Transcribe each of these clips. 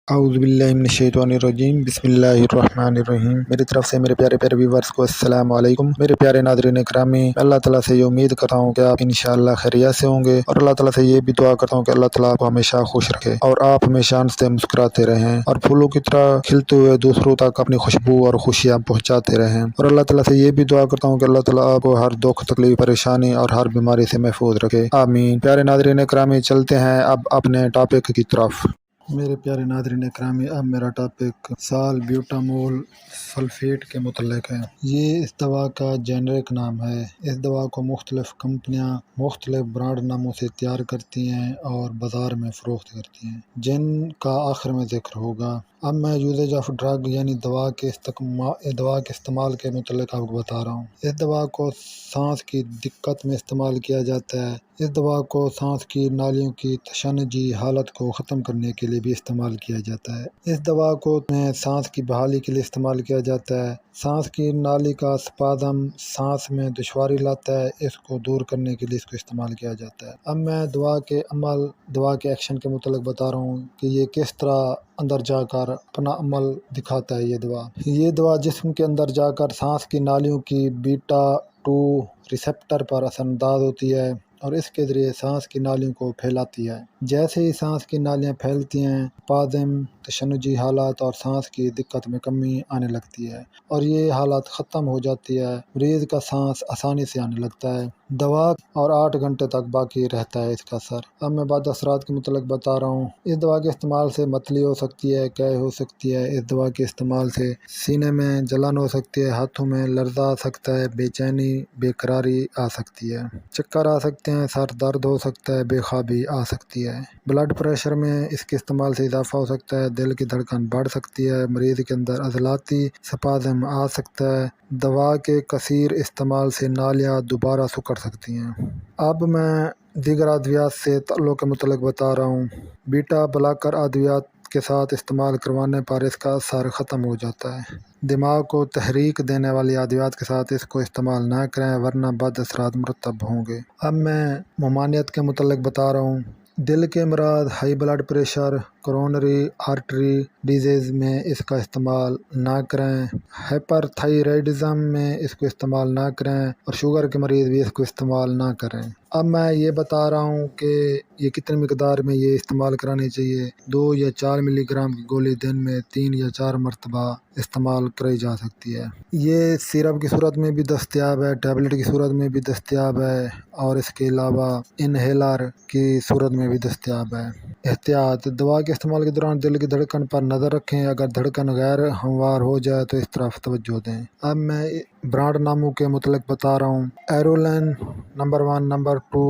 اعوذ باللہ من الشیطان الرجیم، بسم اللہ الرحمن الرحیم۔ میری طرف سے میرے پیارے پیارے ویورز کو السلام علیکم۔ میرے پیارے ناظرین گرامی، اللہ تعالیٰ سے یہ امید کرتا ہوں کہ آپ انشاءاللہ خیریت سے ہوں گے، اور اللہ تعالیٰ سے یہ بھی دعا کرتا ہوں کہ اللہ تعالیٰ آپ کو ہمیشہ خوش رکھے اور آپ ہمیشہ سے مسکراتے رہیں اور پھولوں کی طرح کھلتے ہوئے دوسروں تک اپنی خوشبو اور خوشیاں پہنچاتے رہیں، اور اللہ تعالیٰ سے یہ بھی دعا کرتا ہوں کہ اللہ تعالیٰ آپ کو ہر دکھ تکلیف پریشانی اور ہر بیماری سے محفوظ رکھے، آمین۔ پیارے ناظرین گرامی، چلتے ہیں اب اپنے ٹاپک کی طرف۔ میرے پیارے ناظرین اکرامی، اب میرا ٹاپک سال بیوٹامول سلفیٹ کے متعلق ہے۔ یہ اس دوا کا جینرک نام ہے۔ اس دوا کو مختلف کمپنیاں مختلف برانڈ ناموں سے تیار کرتی ہیں اور بازار میں فروخت کرتی ہیں، جن کا آخر میں ذکر ہوگا۔ اب میں یوزیج آف ڈرگ یعنی دوا کے استعمال کے متعلق آپ کو بتا رہا ہوں۔ اس دوا کو سانس کی دقت میں استعمال کیا جاتا ہے۔ اس دوا کو سانس کی نالیوں کی تشنجی حالت کو ختم کرنے کے لیے بھی استعمال کیا جاتا ہے۔ اس دوا کو سانس کی بحالی کے لیے استعمال کیا جاتا ہے۔ سانس کی نالی کا سپازم سانس میں دشواری لاتا ہے، اس کو دور کرنے کے لیے اس کو استعمال کیا جاتا ہے۔ اب میں دوا کے ایکشن کے متعلق بتا رہا ہوں کہ یہ کس طرح اندر جا کر اپنا عمل دکھاتا ہے۔ یہ دوا جسم کے اندر جا کر سانس کی نالیوں کی بیٹا 2 ریسپٹر پر اثر انداز ہوتی ہے اور اس کے ذریعے سانس کی نالیوں کو پھیلاتی ہے۔ جیسے ہی سانس کی نالیاں پھیلتی ہیں، سپازم، تشنجی حالات اور سانس کی دقت میں کمی آنے لگتی ہے، اور یہ حالات ختم ہو جاتی ہے۔ مریض کا سانس آسانی سے آنے لگتا ہے۔ دوا اور 8 گھنٹے تک باقی رہتا ہے اس کا اثر۔ اب میں بعد اثرات کے متعلق بتا رہا ہوں۔ اس دوا کے استعمال سے متلی ہو سکتی ہے، قے ہو سکتی ہے۔ اس دوا کے استعمال سے سینے میں جلن ہو سکتی ہے، ہاتھوں میں لرزہ آ سکتا ہے، بے چینی، بے قراری آ سکتی ہے، چکر آ سکتے ہیں، سر درد ہو سکتا ہے، بے خوابی آ سکتی ہے۔ بلڈ پریشر میں اس کے استعمال سے اضافہ ہو سکتا ہے، دل کی دھڑکن بڑھ سکتی ہے، مریض کے اندر عضلاتی سپازم آ سکتا ہے۔ دوا کے کثیر استعمال سے نالیاں دوبارہ سکڑ سکتی ہیں۔ اب میں دیگر ادویات سے تعلق کے متعلق بتا رہا ہوں۔ بیٹا بلاکر ادویات کے ساتھ استعمال کروانے پر اس کا اثر ختم ہو جاتا ہے۔ دماغ کو تحریک دینے والی ادویات کے ساتھ اس کو استعمال نہ کریں، ورنہ بد اثرات مرتب ہوں گے۔ اب میں ممانعت کے متعلق بتا رہا ہوں۔ دل کے امراض، high blood pressure, coronary artery disease میں اس کا استعمال نہ کریں۔ ہائپر تھائرائیڈزم میں اس کو استعمال نہ کریں، اور شوگر کے مریض بھی اس کو استعمال نہ کریں۔ اب میں یہ بتا رہا ہوں کہ یہ کتنی مقدار میں یہ استعمال کرانی چاہیے۔ 2 یا 4 ملی گرام کی گولی دن میں 3 یا 4 مرتبہ استعمال کرائی جا سکتی ہے۔ یہ سیرپ کی صورت میں بھی دستیاب ہے، ٹیبلٹ کی صورت میں بھی دستیاب ہے، اور اس کے علاوہ انہیلر کی صورت میں بھی دستیاب ہے۔ احتیاط: دوا کے استعمال کے دوران دل کی دھڑکن پر نظر رکھیں، اگر دھڑکن غیر ہموار ہو جائے تو اس طرف توجہ دیں۔ اب میں برانڈ ناموں کے متعلق بتا رہا ہوں۔ ایرولین نمبر 1، نمبر 2،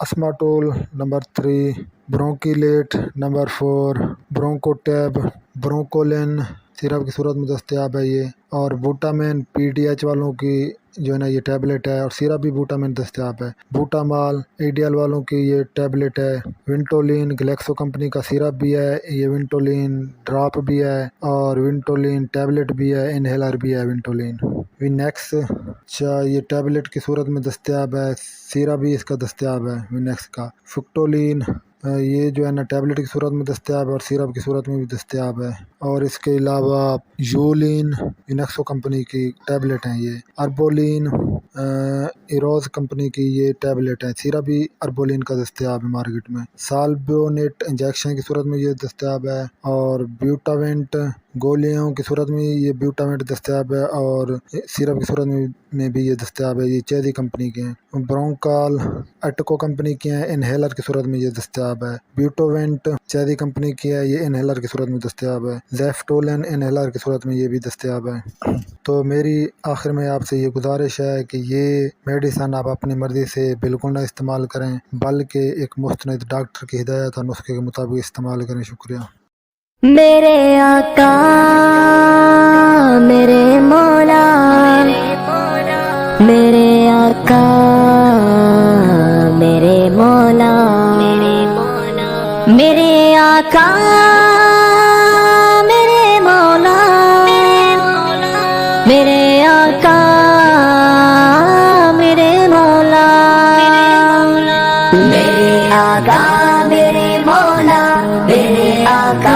اسماٹول نمبر 3، برونکیلیٹ نمبر 4، برونکوٹیب، برونکولین سیرپ کی صورت میں دستیاب ہے یہ، اور بوٹامین PDH والوں کی جو ہے نا یہ ٹیبلٹ ہے، اور سیرپ بھی بوٹامین دستیاب ہے۔ بوٹامال ایڈیال والوں کی یہ ٹیبلٹ ہے۔ ونٹولین گلیکسو کمپنی کا سیرپ بھی ہے، یہ ونٹولین ڈراپ بھی ہے، اور ونٹولین ٹیبلٹ بھی ہے، انہیلر بھی ہے ونٹولین۔ وینیکس یہ ٹیبلٹ کی صورت میں دستیاب ہے، سیرپ بھی اس کا دستیاب ہے وینیکس کا۔ فکٹولین یہ جو ہے نا ٹیبلٹ کی صورت میں دستیاب ہے اور سیرپ کی صورت میں بھی دستیاب ہے، اور اس کے علاوہ یولین وینیکسو کمپنی کی ٹیبلٹ ہیں یہ۔ اربولین ایروز کمپنی کی یہ ٹیبلٹ ہے، سیرپ بھی اربولین کا دستیاب ہے مارکیٹ میں۔ سالبیونیٹ انجیکشن کی صورت میں یہ دستیاب ہے، اور بیوٹاوینٹ گولیوں کی صورت میں یہ بیوٹاوینٹ دستیاب ہے، اور سیرپ کی صورت میں بھی یہ دستیاب ہے، یہ چیزی کمپنی کے ہیں۔ برونکال ایٹکو کمپنی کی ہیں، انہیلر کی صورت میں یہ دستیاب ہے۔ بیوٹاوینٹ چیزی کمپنی کی ہے، یہ انہیلر کی صورت میں دستیاب ہے۔ زیفٹولین انہیلر کی صورت میں یہ بھی دستیاب ہے۔ تو میری آخر میں آپ سے یہ گزارش ہے کہ یہ میڈیسن آپ اپنی مرضی سے بالکل نہ استعمال کریں، بلکہ ایک مستند ڈاکٹر کی ہدایت اور نسخے کے مطابق استعمال کریں۔ شکریہ۔ میرے آقا میرے مولا، میرے آقا میرے مولا، میرے آقا میرے مولا، میرے آقا میرے مولا، میرے آقا میرے مولا، میرے آقا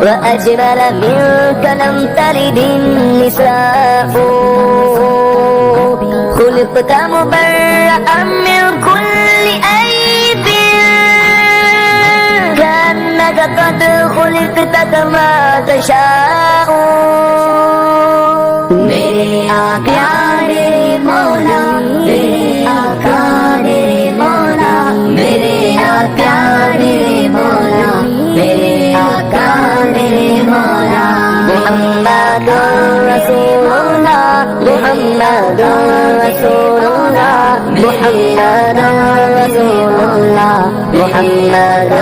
وأجمل منك لم تلد النساء، خلقت مبرأ من كل عيب كأنك قد خلقت كما تشاء۔ میرے آقا میرے مولا، میرے آقا میرے مولا، میرے آقا میرے مولا، میرے آقا میرے مولا۔ محمد رسول اللہ، محمد رسول اللہ، محمد رسول اللہ، محمد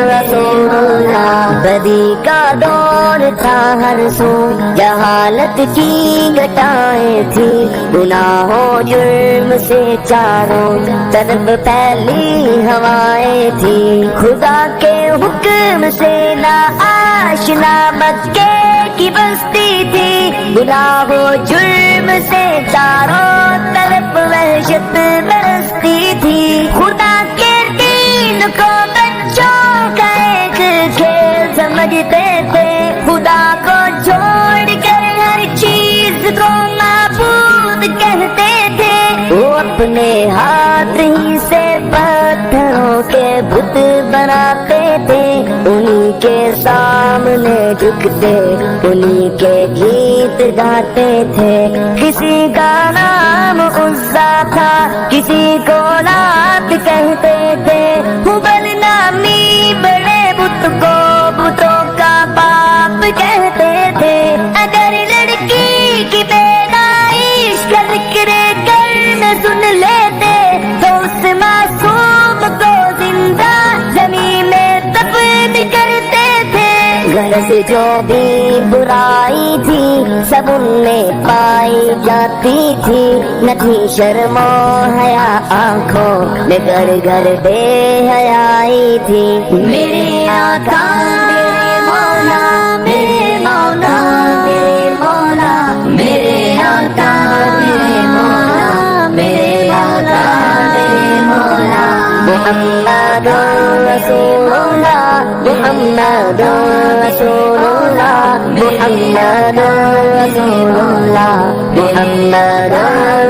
رسول اللہ۔ بدی کا دور تھا ہر سو، جہالت کی گٹائیں تھی، گناہوں جرم سے چاروں طرف پھیلی ہوائیں تھی، خدا کے حکم سے نا آشنا مکے کی بستی تھی، گناہ و جرم سے چاروں طرف وحشت برستی تھی، خدا کے دین کو بچوں کا ایک کھیل سمجھتے تھے، خدا کو چھوڑ کر ہر چیز کو معبود کہتے تھے، وہ اپنے ہاتھ ہی سے پتھروں کے بت بناتے تھے، انہی کے سامنے جھکتے انہی کے گیت گاتے تھے، کسی کا نام عزا تھا کسی کو لات کہتے تھے، ہبل نامی بڑے بت کو بتوں کا باپ کہتے تھے، اگر لڑکی کی پیدائش کا ذکر کرنا سن لیتے تو اس معصوم کو زندہ زمین میں دفن کرتے تھے، غرض جو بھی برائی تھی سب ان میں پائی جاتی تھی، نہ تھی شرم و حیا آنکھوں میں گھر گھر بے حیائی تھی۔ میرے آقا میرے مولا، میرے مولا میرے مولا، میرے آقا میرے مولا، میرے آقا میرے مولا۔ محمد رسول اللہ، محمد رسول اللہ، محمد رسول اللہ، محمد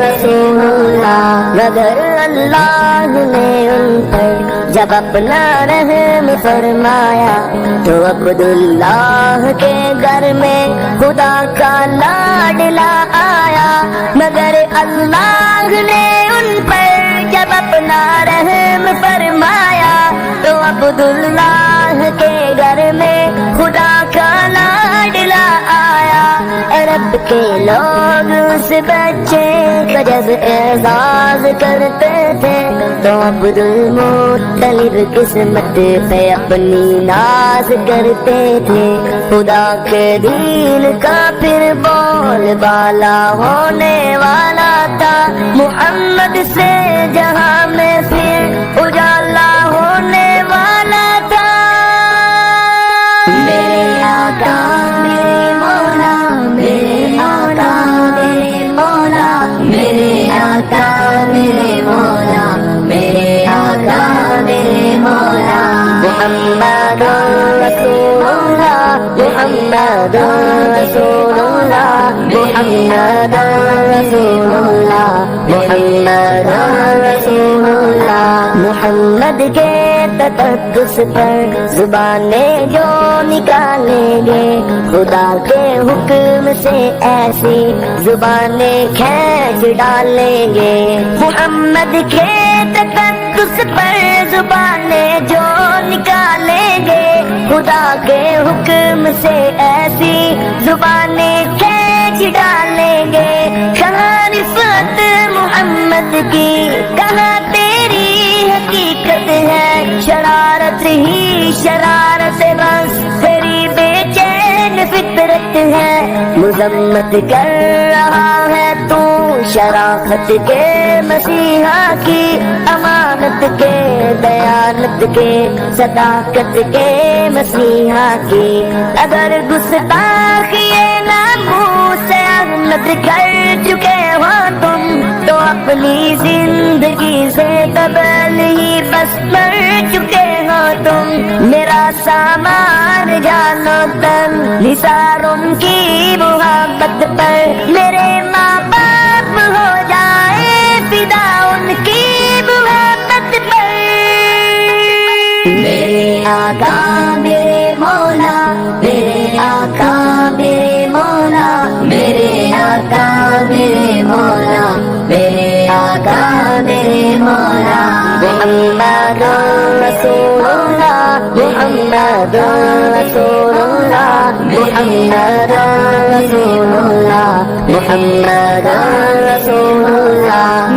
رسول اللہ۔ مگر اللہ نے ان پر جب اپنا رحم فرمایا تو عبداللہ کے گھر میں خدا کا لاڈلا آیا، مگر اللہ نے ان پر جب اپنا رحم فرمایا تو عبداللہ کے گھر میں خدا کا لاڈلا آیا، عرب کے لوگ اس بچے کا جب اعزاز کرتے تھے تو عبد المطلب قسمت پہ اپنی ناز کرتے تھے، خدا کے دین کا پھر بول بالا ہونے والا تھا، محمد سے جہاں میں پھر اجالا ہونے والا تھا۔ میرے آقا میرے مولا، میرے آقا میرے مولا، میرے آقا میرے مولا، میرے آقا میرے مولا۔ محمد رسول اللہ، محمد رسول اللہ، محمد رسول اللہ، محمد رسول اللہ۔ محمد کے تقدس پر زبانیں جو نکالیں گے، خدا کے حکم سے ایسی زبانیں کھینچ ڈالیں گے۔ محمد کے تقدس پر زبانیں جو نکالیں گے، خدا کے حکم سے ایسی زبانیں کھینچ ڈالیں گے۔ کہاں رفعت محمد کی، کہاں تیری حقیقت ہے، شرارت ہی شرارت بس تیری بے چین فطرت ہے۔ مذمت کر رہا ہے تو شرافت کے مسیحا کی، امانت کے دیانت کے صداقت کے مسیحا کی۔ اگر گستاخی ناموس احمد کر چکے ہو تم، تو اپنی زندگی سے قبل ہی بس مر چکے ہو تم۔ میرا سامان جانو تن نثار ان کی محبت پر، میرے ماں باپ ہو جائے فدا ان کی محبت پر۔ میرے آقا میرے مولا، میرے آقا میرے مولا، میرے آقا میرے مولا، میرے آقا میرے مولا۔ محمد رسول اللہ، محمد رسول اللہ، محمد رسول اللہ، محمد رسول اللہ۔